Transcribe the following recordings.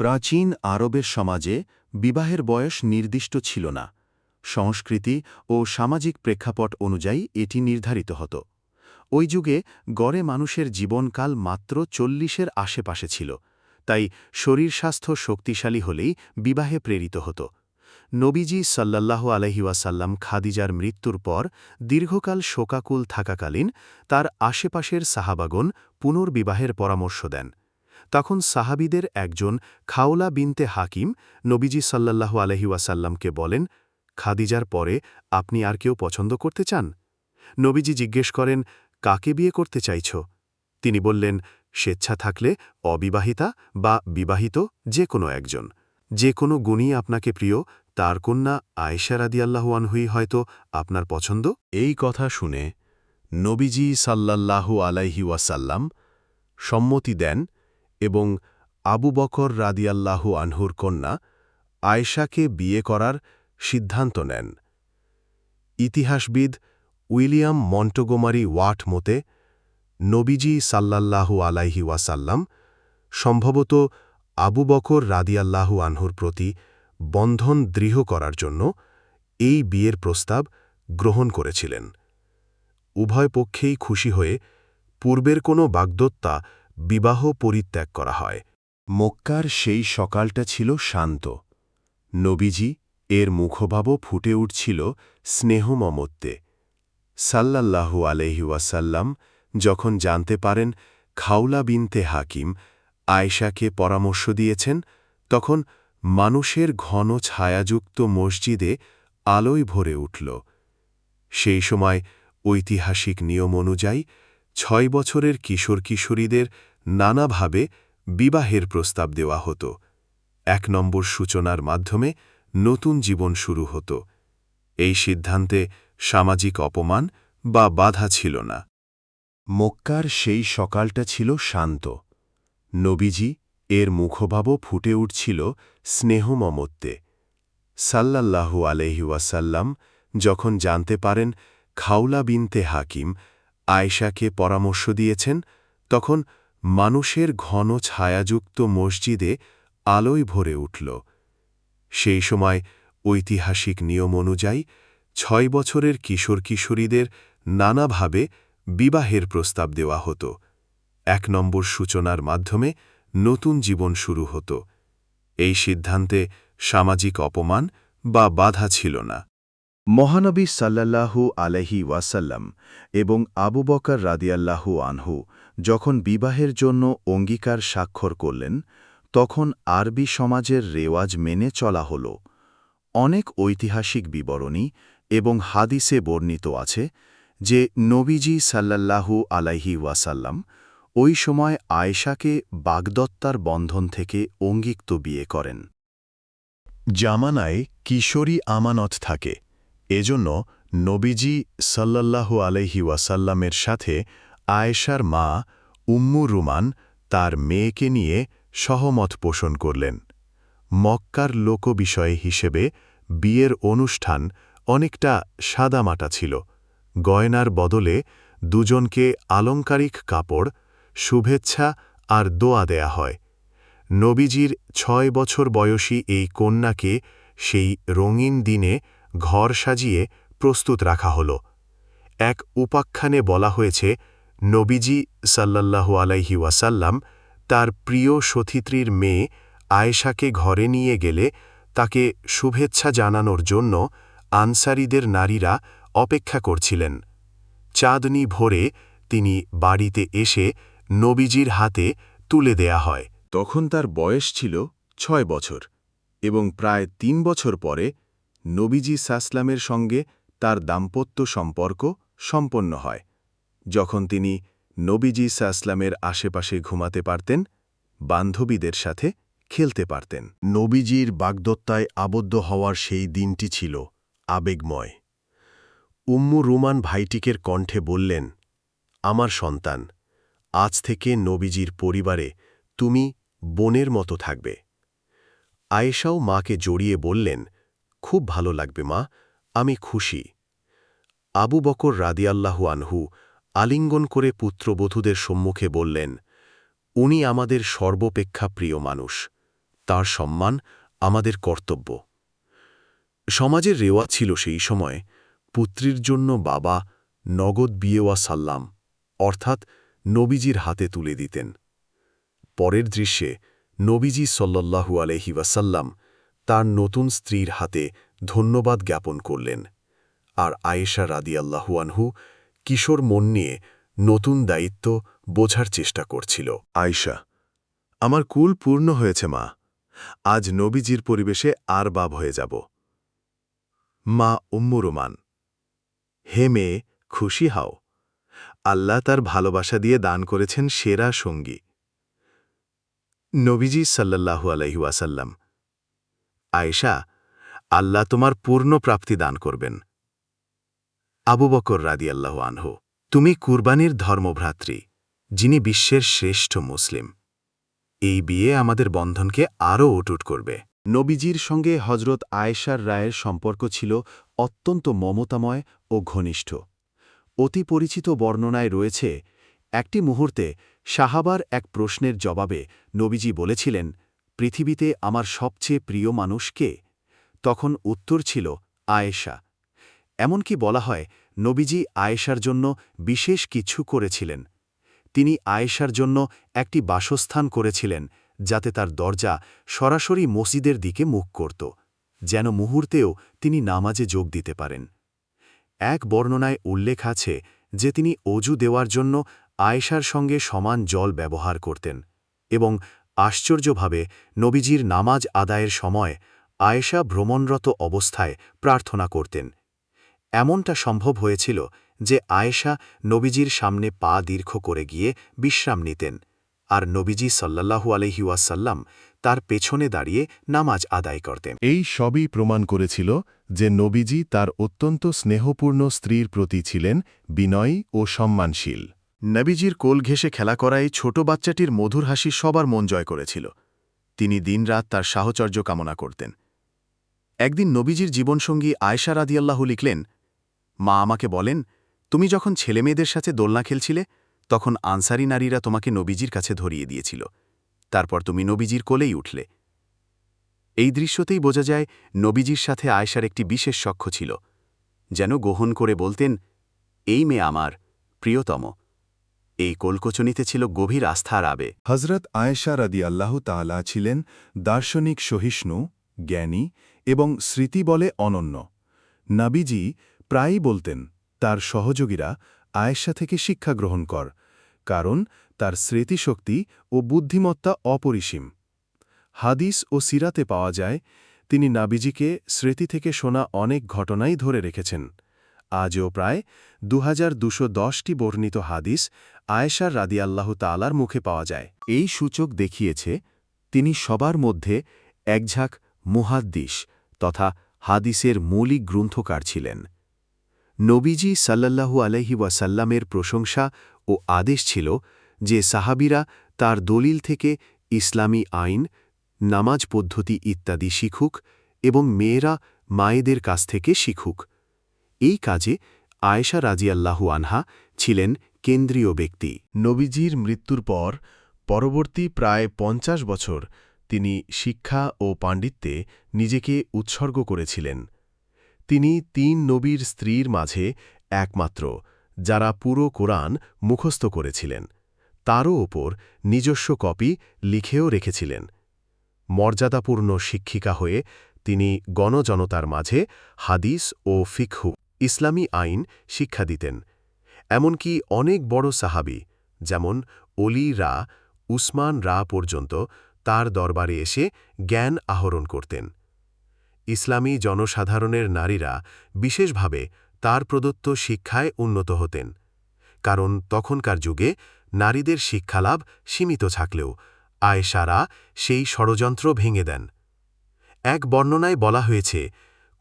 প্রাচীন আরবের সমাজে বিবাহের বয়স নির্দিষ্ট ছিল না। সংস্কৃতি ও সামাজিক প্রেক্ষাপট অনুযায়ী এটি নির্ধারিত হতো। ওই যুগে গড়ে মানুষের জীবনকাল মাত্র 40-এর আশেপাশে ছিল, তাই শরীর স্বাস্থ্য শক্তিশালী হলেই বিবাহে প্রেরিত হতো। নবীজি সাল্লাল্লাহু আলাইহি ওয়াসাল্লাম খাদিজার মৃত্যুর পর দীর্ঘকাল শোকাকুল থাকাকালীন তার আশেপাশের সাহাবাগণ পুনর্বিবাহের পরামর্শ দেন। তখন সাহাবীদের একজন খাওলা বিনতে হাকিম নবীজি সাল্লাল্লাহু আলাইহি ওয়াসাল্লামকে বলেন, খাদিজার পরে আপনি আর কেউ পছন্দ করতে চান? নবীজি জিজ্ঞেস করেন, কাকে বিয়ে করতে চাইছ? তিনি বললেন, স্বেচ্ছা থাকলে অবিবাহিতা বা বিবাহিত যে কোনো একজন। যে কোনো গুণী আপনাকে প্রিয়, তার কন্যা আয়েশা রাদিয়াল্লাহু আনহুই হয়তো আপনার পছন্দ। এই কথা শুনে নবীজি সাল্লাল্লাহু আলাইহি ওয়াসাল্লাম সম্মতি দেন এবং আবু বকর রাদিয়াল্লাহু আনহুর কন্যা আয়েশাকে বিয়ে করার সিদ্ধান্ত নেন। ইতিহাসবিদ উইলিয়াম মন্টগোমারি ওয়াট মতে নবীজি সাল্লাল্লাহু আলাইহি ওয়াসাল্লাম সম্ভবত আবু বকর রাদিয়াল্লাহু আনহুর প্রতি বন্ধন দৃঢ় করার জন্য এই বিয়ের প্রস্তাব গ্রহণ করেছিলেন। উভয় পক্ষেই খুশি হয়ে পূর্বের কোনো বাগদত্তা বিবাহ পরিত্যাগ করা হয়। মক্কার সেই সকালটা ছিল শান্ত। নবীজি এর মুখভাবও ফুটে উঠছিল স্নেহমমত্বে। সাল্লাল্লাহু আলাইহি ওয়াসাল্লাম যখন জানতে পারেন খাওলা বিনতে হাকিম আয়েশাকে পরামর্শ দিয়েছেন, তখন মানুষের ঘন ছায়াযুক্ত মসজিদে আলোয় ভরে উঠল। সেই সময় ঐতিহাসিক নিয়ম অনুযায়ী 6 বছরের কিশোর কিশোরীদের নানাভাবে বিবাহের প্রস্তাব দেওয়া হতো। 1 নম্বর সূচনার মাধ্যমে নতুন জীবন শুরু হতো। এই সিদ্ধান্তে সামাজিক অপমান বা বাধা ছিল না। মক্কার সেই সকালটা ছিল শান্ত। নবীজি এর মুখভাবও ফুটে উঠছিল স্নেহমমত্বে। সাল্লাল্লাহু আলাইহি ওয়াসাল্লাম যখন জানতে পারেন খাওলা বিনতে হাকিম আয়েশাকে পরামর্শ দিয়েছেন, তখন মানুষের ঘন ছায়াযুক্ত মসজিদে আলোয় ভরে উঠল। সেই সময় ঐতিহাসিক নিয়ম অনুযায়ী 6 বছরের কিশোর কিশোরীদের নানাভাবে বিবাহের প্রস্তাব দেওয়া হতো। 1 নম্বর সূচনার মাধ্যমে নতুন জীবন শুরু হতো। এই সিদ্ধান্তে সামাজিক অপমান বা বাধা ছিল না। মহানবী সাল্লাল্লাহু আলাইহি ওয়াসাল্লাম এবং আবু বকর রাদিয়াল্লাহু আনহু যখন বিবাহের জন্য অঙ্গীকার স্বাক্ষর করলেন, তখন আরবি সমাজের রেওয়াজ মেনে চলা হল। অনেক ঐতিহাসিক বিবরণী এবং হাদিসে বর্ণিত আছে যে নবীজি সাল্লাল্লাহু আলাইহি ওয়াসাল্লাম ওই সময় আয়েশাকে বাগদত্তার বন্ধন থেকে অঙ্গীক্ত বিয়ে করেন। জামানায় কিশোরী আমানত থাকে, এজন্য নবীজি সাল্লাল্লাহু আলাইহি ওয়াসাল্লামের সাথে আয়েশার মা উম্মু রুমান তার মেয়েকে নিয়ে সহমত পোষণ করলেন। মক্কার লোকবিষয় হিসেবে বিয়ের অনুষ্ঠান অনেকটা সাদামাটা ছিল। গয়নার বদলে দুজনকে আলংকারিক কাপড়, শুভেচ্ছা আর দোয়া দেয়া হয়। নবীজির 6 বছর বয়সী এই কন্যাকে সেই রঙিন দিনে ঘর সাজিয়ে প্রস্তুত রাখা হল। এক উপাখ্যানে বলা হয়েছে, নবীজি সাল্লাল্লাহু আলাইহি ওয়াসাল্লাম তার প্রিয় সথিত্রীর মেয়ে আয়েশাকে ঘরে নিয়ে গেলে তাকে শুভেচ্ছা জানানোর জন্য আনসারীদের নারীরা অপেক্ষা করছিলেন। চাঁদনি ভোরে তিনি বাড়িতে এসে নবীজির হাতে তুলে দেয়া হয়। তখন তার বয়স ছিল 6 বছর এবং প্রায় 3 বছর পরে নবীজি সাল্লামের সঙ্গে তার দাম্পত্য সম্পর্ক সম্পন্ন হয়। যখন তিনি নবীজি সাল্লামের আশেপাশে ঘুমাতে পারতেন, বান্ধবীদের সাথে খেলতে পারতেন। নবীজির বাগদত্তায় আবদ্ধ হওয়ার সেই দিনটি ছিল আবেগময়। উম্মু রুমান ভাইটিকের কণ্ঠে বললেন, আমার সন্তান, আজ থেকে নবীজির পরিবারে তুমি বোনের মতো থাকবে। আয়েশাও মাকে জড়িয়ে বললেন, খুব ভালো লাগবে মা, আমি খুশি। আবু বকর রাদিয়াল্লাহু আনহু আলিঙ্গন করে পুত্রবধূদের সম্মুখে বললেন, উনি আমাদের সর্বাপেক্ষা প্রিয় মানুষ, তার সম্মান আমাদের কর্তব্য। সমাজের রেওয়াজ ছিল সেই সময় পুত্রীর জন্য বাবা নগদ বিয়েওয়া সাল্লাম অর্থাৎ নবীজির হাতে তুলে দিতেন। পরের দৃশ্যে নবীজি সাল্লাল্লাহু আলাইহি ওয়াসাল্লাম তার নতুন স্ত্রীর হাতে ধন্যবাদ জ্ঞাপন করলেন, আর আয়েশা রাদিয়াল্লাহু আনহু কিশোর মন নিয়ে নতুন দায়িত্ব বোঝার চেষ্টা করছিল। আয়েশা, আমার কুল পূর্ণ হয়েছে মা, আজ নবীজির পরিবেশে আর বাব হয়ে যাব। মা উম্মু রোমান, হে মেয়ে, খুশি হও, আল্লাহ তার ভালোবাসা দিয়ে দান করেছেন সেরা সঙ্গী। নবীজি সাল্লাল্লাহু আলাইহি ওয়াসাল্লাম, আয়েশা, আল্লাহ তোমার পূর্ণ প্রাপ্তি দান করবেন। আবু বকর রাদিয়াল্লাহু আনহু, তুমি কুরবানির ধর্মভ্রাতৃ, যিনি বিশ্বের শ্রেষ্ঠ মুসলিম। এই বিয়ে আমাদের বন্ধনকে আরও অটুট করবে। নবীজির সঙ্গে হজরত আয়েশার রায়ের সম্পর্ক ছিল অত্যন্ত মমতাময় ও ঘনিষ্ঠ। অতি পরিচিত বর্ণনায় রয়েছে, একটি মুহূর্তে সাহাবার এক প্রশ্নের জবাবে নবীজি বলেছিলেন, পৃথিবীতে আমার সবচেয়ে প্রিয় মানুষ কে? তখন উত্তর ছিল আয়েশা। এমনকি বলা হয়, নবীজি আয়েশার জন্য বিশেষ কিছু করেছিলেন। তিনি আয়েশার জন্য একটি বাসস্থান করেছিলেন, যাতে তার দরজা সরাসরি মসজিদের দিকে মুখ করত, যেন মুহূর্তেও তিনি নামাজে যোগ দিতে পারেন। এক বর্ণনায় উল্লেখ আছে যে তিনি অজু দেওয়ার জন্য আয়েশার সঙ্গে সমান জল ব্যবহার করতেন এবং আশ্চর্যভাবে নবীজির নামাজ আদায়ের সময় আয়েশা ভ্রমণরত অবস্থায় প্রার্থনা করতেন। এমনটা সম্ভব হয়েছিল যে আয়েশা নবীজির সামনে পা দীর্ঘ করে গিয়ে বিশ্রাম নিতেন, আর নবীজি সাল্লাল্লাহু আলাইহি ওয়াসাল্লাম তার পেছনে দাঁড়িয়ে নামাজ আদায় করতেন। এই সবই প্রমাণ করেছিল যে নবীজি তার অত্যন্ত স্নেহপূর্ণ স্ত্রীর প্রতি ছিলেন বিনয়ী ও সম্মানশীল। নবীজির কোল ঘেঁষে খেলা করাই ছোট বাচ্চাটির মধুর হাসি সবার মন জয় করেছিল। তিনি দিনরাত তার সাহচর্য কামনা করতেন। একদিন নবীজির জীবনসঙ্গী আয়েশা রাদিয়াল্লাহু লিখলেন, মা আমাকে বলেন, তুমি যখন ছেলেমেয়েদের সাথে দোলনা খেলছিলে, তখন আনসারী নারীরা তোমাকে নবীজির কাছে ধরিয়ে দিয়েছিল। তারপর তুমি নবীজির কোলেই উঠলে। এই দৃশ্যতেই বোঝা যায় নবীজির সাথে আয়েশার একটি বিশেষ সখ্য ছিল, যেন গ্রহণ করে বলতেন, এই মেয়ে আমার প্রিয়তম। এই কোলকোচনিতে ছিল গভীর আস্থার আবেগ। হজরত আয়েশা রাদিয়াল্লাহু তাআলা ছিলেন দার্শনিক সহিষ্ণু, জ্ঞানী এবং স্মৃতিবলে অনন্য। নবীজি প্রায়ই বলতেন তার সহযোগীরা আয়েশা থেকে শিক্ষা গ্রহণ কর, কারণ তার স্মৃতিশক্তি ও বুদ্ধিমত্তা অপরিসীম। হাদিস ও সিরাতে পাওয়া যায়, তিনি নবীজিকে স্মৃতি থেকে শোনা অনেক ঘটনাই ধরে রেখেছেন। আজও প্রায় 2210টি বর্ণিত হাদিস আয়েশার রাদিয়াল্লাহু তাআলার মুখে পাওয়া যায়। এই সূচক দেখিয়েছে তিনি সবার মধ্যে একঝাঁক মুহাদ্দিস তথা হাদিসের মৌলিক গ্রন্থকার ছিলেন। নবীজি সাল্লাল্লাহু আলাইহি ওয়াসাল্লামের প্রশংসা ও আদেশ ছিল যে সাহাবীরা তার দলিল থেকে ইসলামী আইন, নামাজ পদ্ধতি ইত্যাদি শিখুক এবং মেয়েরা মায়েদের কাছ থেকে শিখুক। এই কাজে আয়েশা রাদিয়াল্লাহু আনহা ছিলেন কেন্দ্রীয় ব্যক্তি। নবীজির মৃত্যুর পর পরবর্তী প্রায় 50 বছর তিনি শিক্ষা ও পাণ্ডিত্যে নিজেকে উৎসর্গ করেছিলেন। তিনি 3 নবীর স্ত্রীর মাঝে একমাত্র যারা পুরো কোরআন মুখস্থ করেছিলেন। তারও ওপর নিজস্ব কপি লিখেও রেখেছিলেন। মর্যাদাপূর্ণ শিক্ষিকা হয়ে তিনি গণজনতার মাঝে হাদিস ও ফিকহু, ইসলামী আইন শিক্ষা দিতেন। এমনকি অনেক বড় সাহাবী যেমন অলি রা, উসমান রা পর্যন্ত তার দরবারে এসে জ্ঞান আহরণ করতেন। ইসলামী জনসাধারণের নারীরা বিশেষভাবে তার প্রদত্ত শিক্ষায় উন্নত হতেন, কারণ তখনকার যুগে নারীদের শিক্ষালাভ সীমিত থাকলেও আয়েশারা সেই ষড়যন্ত্র ভেঙে দেন। এক বর্ণনায় বলা হয়েছে,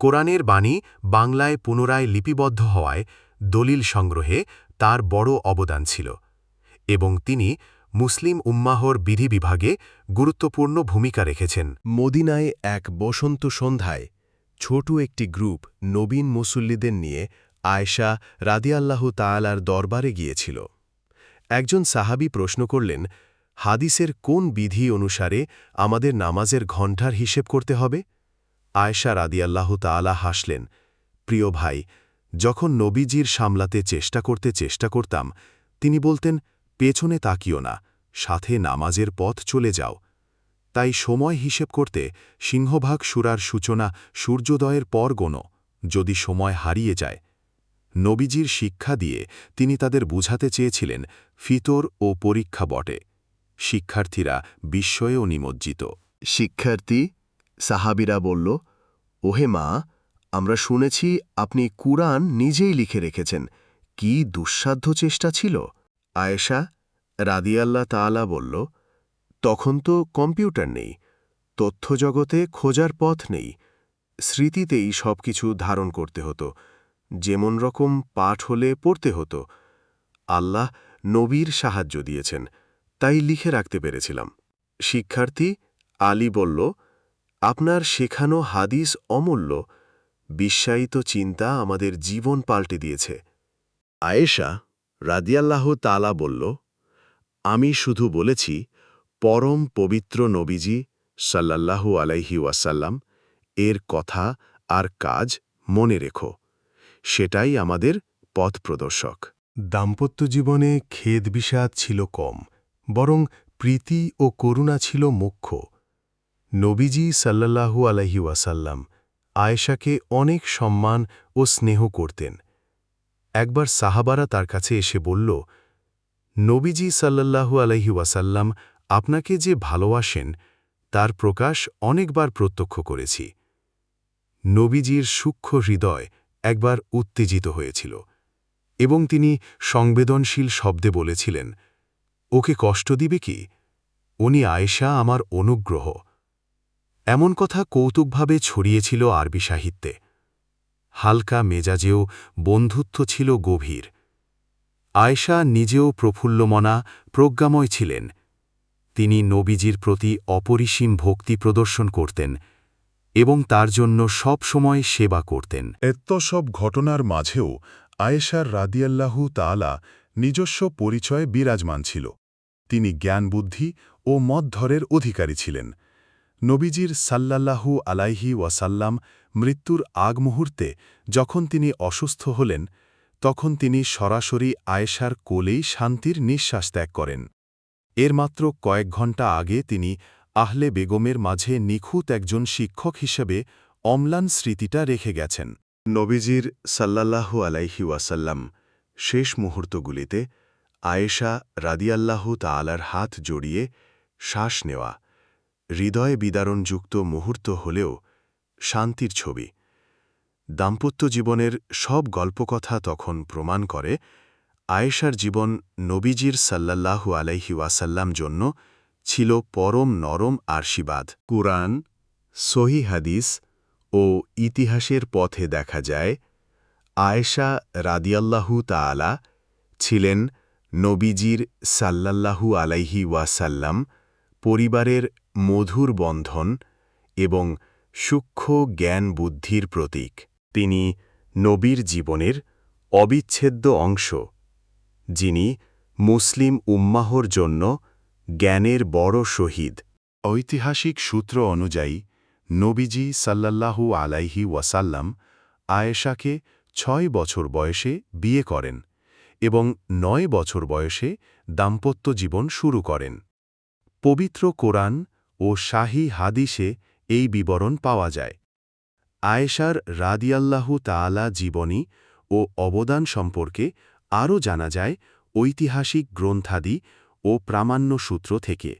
কোরআনের বাণী বাংলায় পুনরায় লিপিবদ্ধ হওয়ায় দলিল সংগ্রহে তার বড় অবদান ছিল এবং তিনি মুসলিম উম্মাহর বিধি বিভাগে গুরুত্বপূর্ণ ভূমিকা রেখেছেন। মদিনায় এক বসন্ত সন্ধ্যায় ছোট একটি গ্রুপ নবীন মুসল্লিদের নিয়ে আয়েশা রাদিয়াল্লাহু তাআলার দরবারে গিয়েছিল। একজন সাহাবী প্রশ্ন করলেন, হাদিসের কোন বিধি অনুসারে আমাদের নামাজের ঘণ্টার হিসেব করতে হবে? আয়েশা রাদিয়াল্লাহু তাআলা হাসলেন, প্রিয় ভাই, যখন নবীজির সামলাতে চেষ্টা করতাম, তিনি বলতেন, পেছনে তাকিও না, সাথে নামাজের পথ চলে যাও। তাই সময় হিসেব করতে সিংহভাগ সূরার সূচনা সূর্যোদয়ের পর গোনো, যদি সময় হারিয়ে যায়। নবীজির শিক্ষা দিয়ে তিনি তাদের বুঝাতে চেয়েছিলেন ফিতর ও পরীক্ষা বটে। শিক্ষার্থীরা বিস্ময়েও নিমজ্জিত। শিক্ষার্থী সাহাবীরা বলল, ওহে মা, আমরা শুনেছি আপনি কুরআন নিজেই লিখে রেখেছেন, কি দুঃসাধ্য চেষ্টা ছিল? আয়েশা রাদিয়াল্লাহ তাআলা বলল, তখন তো কম্পিউটার নেই, তথ্যজগতে খোঁজার পথ নেই, স্মৃতিতেই সবকিছু ধারণ করতে হতো, যেমন রকম পাঠ হলে পড়তে হতো। আল্লাহ নবীর সাহায্য দিয়েছেন, তাই লিখে রাখতে পেরেছিলাম। শিক্ষার্থী আলী বলল, আপনার শেখানো হাদিস অমূল্য, বিশ্বায়িত চিন্তা আমাদের জীবন পাল্টে দিয়েছে। আয়েশা রাদিয়াল্লাহু তাআলা বলল, আমি শুধু বলেছি, পরম পবিত্র নবীজি সাল্লাল্লাহু আলাইহি ওয়াসাল্লাম এর কথা আর কাজ মনে রেখো, সেটাই আমাদের পথ প্রদর্শক। দাম্পত্য জীবনে খেদ বিষাদ ছিল কম, বরং প্রীতি ও করুণা ছিল মুখ্য। নবীজি সাল্লাল্লাহু আলাইহি ওয়াসাল্লাম আয়েশাকে অনেক সম্মান ও স্নেহ করতেন। একবার সাহাবারা তার কাছে এসে বলল, নবীজি সাল্লাল্লাহু আলাইহি ওয়াসাল্লাম আপনাকে যে ভালোবাসেন তার প্রকাশ অনেকবার প্রত্যক্ষ করেছি। নবীজির সূক্ষ্ম হৃদয় একবার উত্তেজিত হয়েছিল এবং তিনি সংবেদনশীল শব্দে বলেছিলেন, ওকে কষ্ট দিবে কি? উনি আয়েশা আমার অনুগ্রহ। এমন কথা কৌতুকভাবে ছড়িয়েছিল আরবি সাহিত্যে। হালকা মেজাজেও বন্ধুত্ব ছিল গভীর। আয়েশা নিজেও প্রফুল্লমনা, প্রজ্ঞাময় ছিলেন। তিনি নবীজির প্রতি অপরিসীম ভক্তি প্রদর্শন করতেন এবং তার জন্য সব সময় সেবা করতেন। এত সব ঘটনার মাঝেও আয়েশার রাদিয়াল্লাহু তাআলা নিজস্ব পরিচয়ে বিরাজমান ছিল। তিনি জ্ঞানবুদ্ধি ও মতধরের অধিকারী ছিলেন। নবীজির সাল্লাল্লাহু আলাইহি ওয়াসাল্লাম মৃত্যুর আগ মুহূর্তে যখন তিনি অসুস্থ হলেন, তখন তিনি সরাসরি আয়েশার কোলেই শান্তির নিঃশ্বাস ত্যাগ করেন। এর মাত্র কয়েক ঘণ্টা আগে তিনি আহলে বেগমের মাঝে নিখুঁত একজন শিক্ষক হিসেবে অম্লান স্মৃতিটা রেখে গেছেন। নবীজির সাল্লাল্লাহু আলাইহি ওয়াসাল্লাম শেষ মুহূর্তগুলিতে আয়েশা রাদিয়াল্লাহু তাআলার হাত জড়িয়ে শ্বাস নেওয়া, হৃদয় বিদারণযুক্ত মুহূর্ত হলেও শান্তির ছবি। দাম্পত্য জীবনের সব গল্পকথা তখন প্রমাণ করে আয়েশার জীবন নবীজির সাল্লাল্লাহু আলাইহি ওয়াসাল্লাম জন্য ছিল পরম নরম আশীর্বাদ। কুরআন, সহিহ হাদিস ও ইতিহাসের পথে দেখা যায় আয়েশা রাদিয়াল্লাহু তাআলা ছিলেন নবীজির সাল্লাল্লাহু আলাইহি ওয়াসাল্লাম পরিবারের মধুর বন্ধন এবং সূক্ষ্ম জ্ঞান বুদ্ধির প্রতীক। তিনি নবীর জীবনের অবিচ্ছেদ্য অংশ, যিনি মুসলিম উম্মাহর জন্য জ্ঞানের বড় শহীদ। ঐতিহাসিক সূত্র অনুযায়ী নবীজি সাল্লাল্লাহু আলাইহি ওয়াসাল্লাম আয়েশাকে ৬ বছর বয়সে বিয়ে করেন এবং ৯ বছর বয়সে দাম্পত্য জীবন শুরু করেন। পবিত্র কোরআন ও শাহী হাদিসে এই বিবরণ পাওয়া যায়। আয়েশার রাদিয়াল্লাহু তাআলা জীবনী ও অবদান সম্পর্কে আরও জানা যায় ঐতিহাসিক গ্রন্থাদি ও প্রামাণ্য সূত্র থেকে।